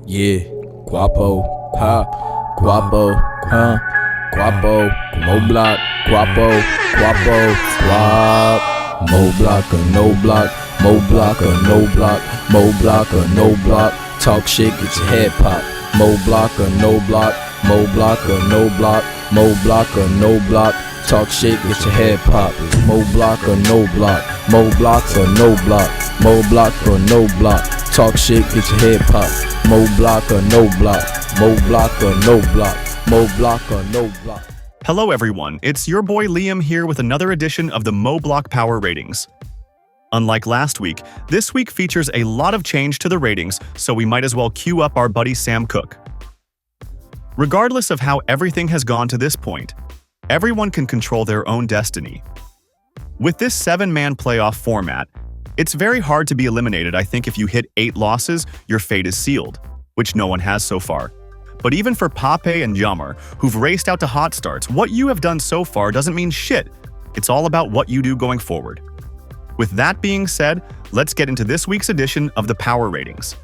Yeah, Guapo, ha, Guapo, huh, Guapo, MoBlock, Guapo, Guapo, Guap, MoBlock or no block, MoBlock or no block, MoBlock or no block, talk shit, get your head popped, MoBlock or no block, MoBlock or no block, MoBlock or no block, talk shit, get your head popped, MoBlock or no block, MoBlock or no block, MoBlock or no block, talk shit, get your head popped. MoBlock or no block, MoBlock or no block, MoBlock or no block. Hello everyone, it's your boy Liam here with another edition of the MoBlock Power Ratings. Unlike last week, this week features a lot of change to the ratings, so we might as well cue up our buddy Sam Cook. Regardless of how everything has gone to this point, everyone can control their own destiny. With this 7-man playoff format, it's very hard to be eliminated. I think if you hit 8 losses, your fate is sealed, which no one has so far. But even for Pape and Jamar, who've raced out to hot starts, what you have done so far doesn't mean shit. It's all about what you do going forward. With that being said, let's get into this week's edition of the Power Ratings.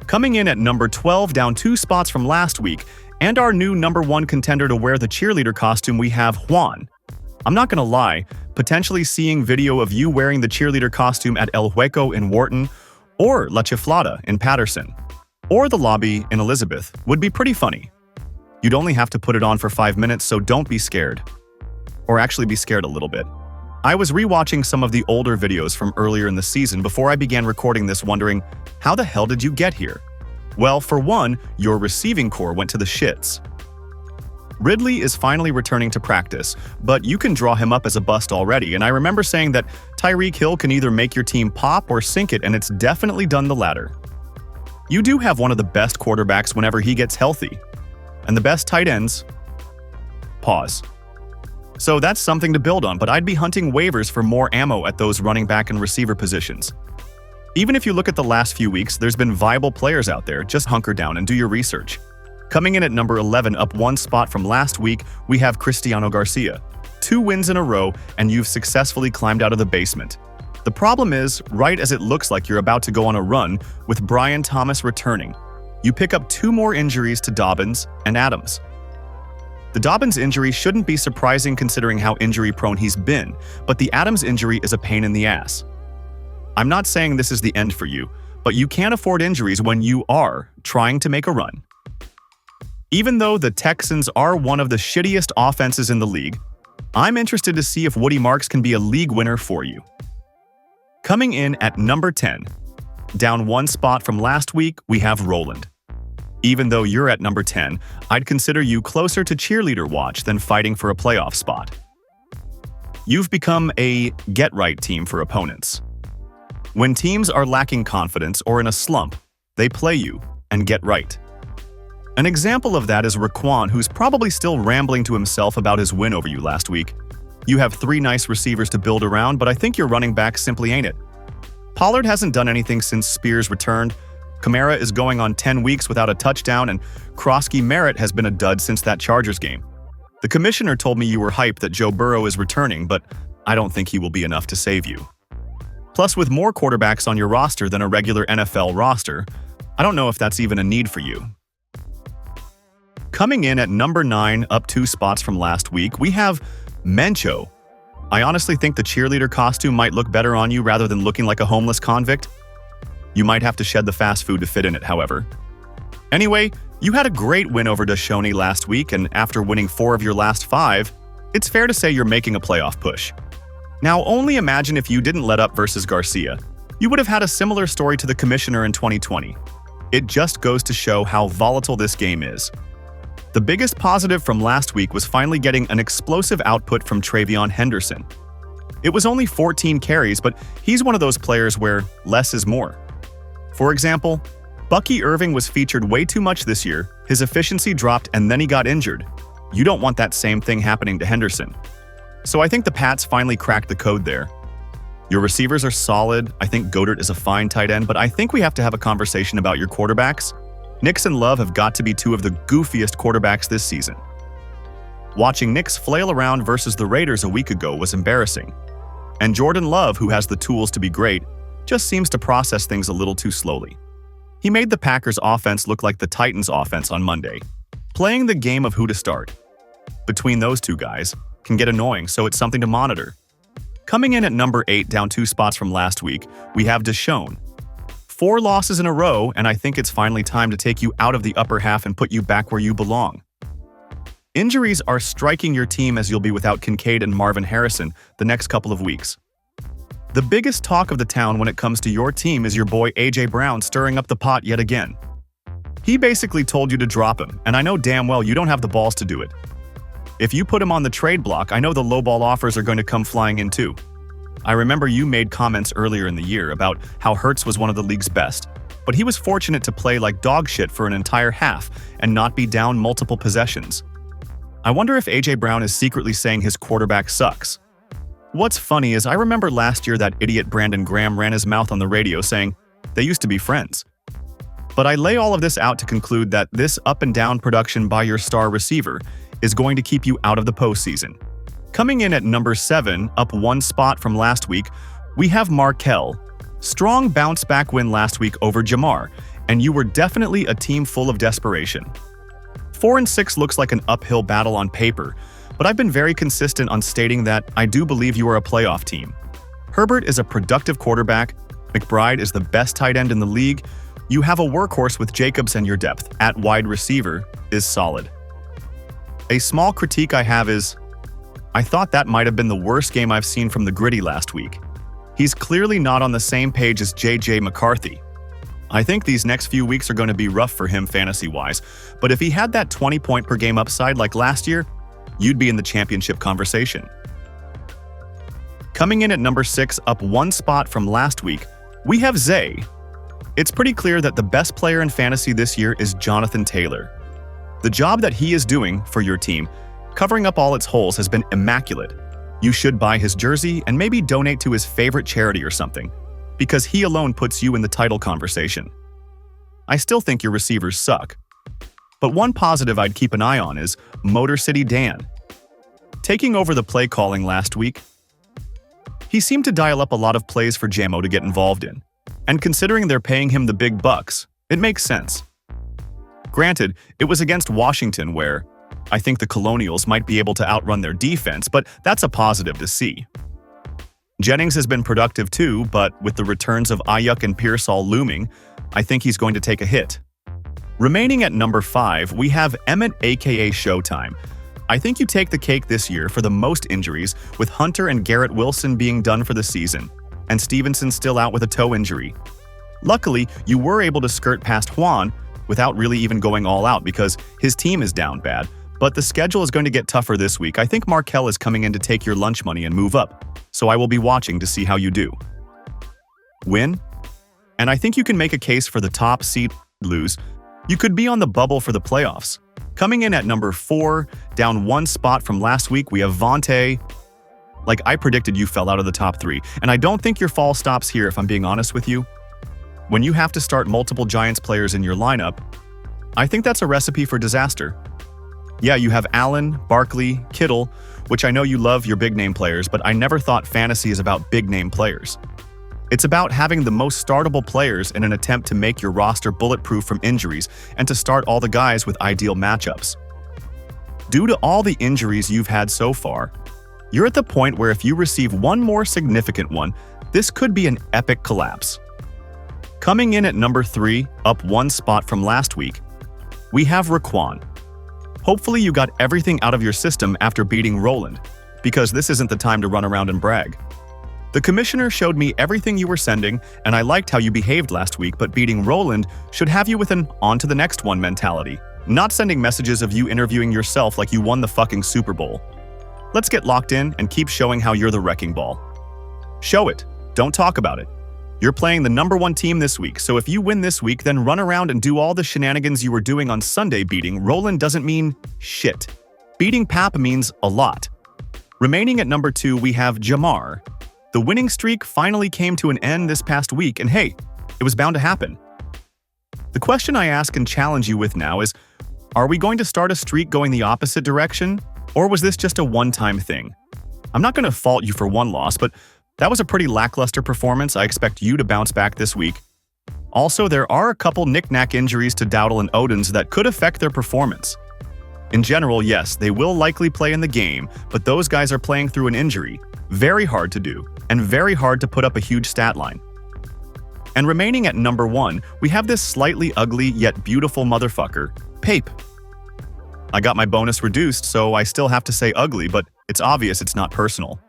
Coming in at number 12, down 2 spots from last week, and our new number 1 contender to wear the cheerleader costume, we have Juan. I'm not gonna lie, potentially seeing video of you wearing the cheerleader costume at El Hueco in Wharton, or La Chiflada in Patterson, or the lobby in Elizabeth would be pretty funny. You'd only have to put it on for 5 minutes, so don't be scared. Or actually be scared a little bit. I was rewatching some of the older videos from earlier in the season before I began recording this, wondering, how the hell did you get here? Well, for one, your receiving core went to the shits. Ridley is finally returning to practice, but you can draw him up as a bust already, and I remember saying that Tyreek Hill can either make your team pop or sink it, and it's definitely done the latter. You do have one of the best quarterbacks whenever he gets healthy, and the best tight ends. Pause. So that's something to build on, but I'd be hunting waivers for more ammo at those running back and receiver positions. Even if you look at the last few weeks, there's been viable players out there. Just hunker down and do your research. Coming in at number 11, up 1 spot from last week, we have Cristiano Garcia. 2 wins in a row, and you've successfully climbed out of the basement. The problem is, right as it looks like you're about to go on a run, with Brian Thomas returning, you pick up 2 more injuries to Dobbins and Adams. The Dobbins injury shouldn't be surprising considering how injury-prone he's been, but the Adams injury is a pain in the ass. I'm not saying this is the end for you, but you can't afford injuries when you are trying to make a run. Even though the Texans are one of the shittiest offenses in the league, I'm interested to see if Woody Marks can be a league winner for you. Coming in at number 10, down 1 spot from last week, we have Roland. Even though you're at number 10, I'd consider you closer to cheerleader watch than fighting for a playoff spot. You've become a get-right team for opponents. When teams are lacking confidence or in a slump, they play you and get right. An example of that is Raquan, who's probably still rambling to himself about his win over you last week. You have 3 nice receivers to build around, but I think your running back simply ain't it. Pollard hasn't done anything since Spears returned, Kamara is going on 10 weeks without a touchdown, and Krosky Merritt has been a dud since that Chargers game. The commissioner told me you were hyped that Joe Burrow is returning, but I don't think he will be enough to save you. Plus, with more quarterbacks on your roster than a regular NFL roster, I don't know if that's even a need for you. Coming in at number 9, up 2 spots from last week, we have Mencho. I honestly think the cheerleader costume might look better on you rather than looking like a homeless convict. You might have to shed the fast food to fit in it, however. Anyway, you had a great win over Dashoni last week, and after winning 4 of your last 5, it's fair to say you're making a playoff push. Now, only imagine if you didn't let up versus Garcia. You would have had a similar story to the commissioner in 2020. It just goes to show how volatile this game is. The biggest positive from last week was finally getting an explosive output from Travion Henderson. It was only 14 carries, but he's one of those players where less is more. For example, Bucky Irving was featured way too much this year, his efficiency dropped, and then he got injured. You don't want that same thing happening to Henderson. So I think the Pats finally cracked the code there. Your receivers are solid, I think Goddard is a fine tight end, but I think we have to have a conversation about your quarterbacks. Nix and Love have got to be 2 of the goofiest quarterbacks this season. Watching Nix flail around versus the Raiders a week ago was embarrassing. And Jordan Love, who has the tools to be great, just seems to process things a little too slowly. He made the Packers' offense look like the Titans' offense on Monday. Playing the game of who to start between those two guys can get annoying, so it's something to monitor. Coming in at number 8, down 2 spots from last week, we have Deshaun. 4 losses in a row, and I think it's finally time to take you out of the upper half and put you back where you belong. Injuries are striking your team as you'll be without Kincaid and Marvin Harrison the next couple of weeks. The biggest talk of the town when it comes to your team is your boy A.J. Brown stirring up the pot yet again. He basically told you to drop him, and I know damn well you don't have the balls to do it. If you put him on the trade block, I know the lowball offers are going to come flying in too. I remember you made comments earlier in the year about how Hurts was one of the league's best, but he was fortunate to play like dog shit for an entire half and not be down multiple possessions. I wonder if A.J. Brown is secretly saying his quarterback sucks. What's funny is I remember last year that idiot Brandon Graham ran his mouth on the radio saying they used to be friends. But I lay all of this out to conclude that this up and down production by your star receiver is going to keep you out of the postseason. Coming in at number 7, up 1 spot from last week, we have Markell. Strong bounce-back win last week over Jamar, and you were definitely a team full of desperation. 4-6 looks like an uphill battle on paper, but I've been very consistent on stating that I do believe you are a playoff team. Herbert is a productive quarterback, McBride is the best tight end in the league, you have a workhorse with Jacobs, and your depth at wide receiver is solid. A small critique I have is, I thought that might have been the worst game I've seen from the Gritty last week. He's clearly not on the same page as J.J. McCarthy. I think these next few weeks are going to be rough for him fantasy-wise, but if he had that 20-point-per-game upside like last year, you'd be in the championship conversation. Coming in at number 6, up 1 spot from last week, we have Zay. It's pretty clear that the best player in fantasy this year is Jonathan Taylor. The job that he is doing for your team, covering up all its holes, has been immaculate. You should buy his jersey and maybe donate to his favorite charity or something, because he alone puts you in the title conversation. I still think your receivers suck. But one positive I'd keep an eye on is Motor City Dan. Taking over the play calling last week, he seemed to dial up a lot of plays for Jamo to get involved in. And considering they're paying him the big bucks, it makes sense. Granted, it was against Washington where I think the Colonials might be able to outrun their defense, but that's a positive to see. Jennings has been productive too, but with the returns of Ayuk and Pearsall looming, I think he's going to take a hit. Remaining at number 5, we have Emmett aka Showtime. I think you take the cake this year for the most injuries, with Hunter and Garrett Wilson being done for the season, and Stevenson still out with a toe injury. Luckily, you were able to skirt past Juan without really even going all out because his team is down bad, but the schedule is going to get tougher this week. I think Markell is coming in to take your lunch money and move up, so I will be watching to see how you do. Win? And I think you can make a case for the top seed. Lose? You could be on the bubble for the playoffs. Coming in at number 4, down 1 spot from last week, we have Vontae. Like I predicted, you fell out of the top 3, and I don't think your fall stops here if I'm being honest with you. When you have to start multiple Giants players in your lineup, I think that's a recipe for disaster. Yeah, you have Allen, Barkley, Kittle, which I know you love your big-name players, but I never thought fantasy is about big-name players. It's about having the most startable players in an attempt to make your roster bulletproof from injuries and to start all the guys with ideal matchups. Due to all the injuries you've had so far, you're at the point where if you receive one more significant one, this could be an epic collapse. Coming in at number 3, up 1 spot from last week, we have Raquan. Hopefully you got everything out of your system after beating Roland, because this isn't the time to run around and brag. The commissioner showed me everything you were sending, and I liked how you behaved last week, but beating Roland should have you with an on-to-the-next-one mentality, not sending messages of you interviewing yourself like you won the fucking Super Bowl. Let's get locked in and keep showing how you're the wrecking ball. Show it, don't talk about it. You're playing the number 1 team this week, so if you win this week, then run around and do all the shenanigans you were doing on Sunday. Beating Roland doesn't mean shit. Beating Pap means a lot. Remaining at number 2, we have Jamar. The winning streak finally came to an end this past week, and hey, it was bound to happen. The question I ask and challenge you with now is, are we going to start a streak going the opposite direction, or was this just a one-time thing? I'm not going to fault you for one loss, but that was a pretty lackluster performance. I expect you to bounce back this week. Also, there are a couple knick-knack injuries to Dowdle and Odins that could affect their performance. In general, yes, they will likely play in the game, but those guys are playing through an injury. Very hard to do, and very hard to put up a huge stat line. And remaining at number 1, we have this slightly ugly yet beautiful motherfucker, Pape. I got my bonus reduced, so I still have to say ugly, but it's obvious it's not personal.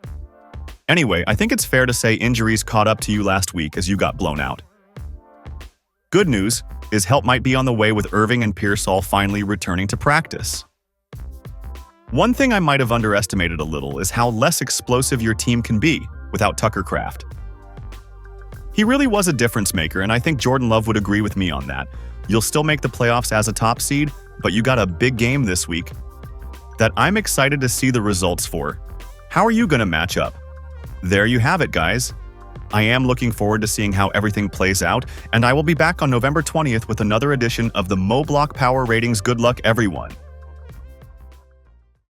Anyway, I think it's fair to say injuries caught up to you last week as you got blown out. Good news is help might be on the way with Irving and Pearsall finally returning to practice. One thing I might have underestimated a little is how less explosive your team can be without Tucker Kraft. He really was a difference maker, and I think Jordan Love would agree with me on that. You'll still make the playoffs as a top seed, but you got a big game this week that I'm excited to see the results for. How are you going to match up? There you have it, guys. I am looking forward to seeing how everything plays out, and I will be back on November 20th with another edition of the MoBlock Power Ratings. Good luck, everyone.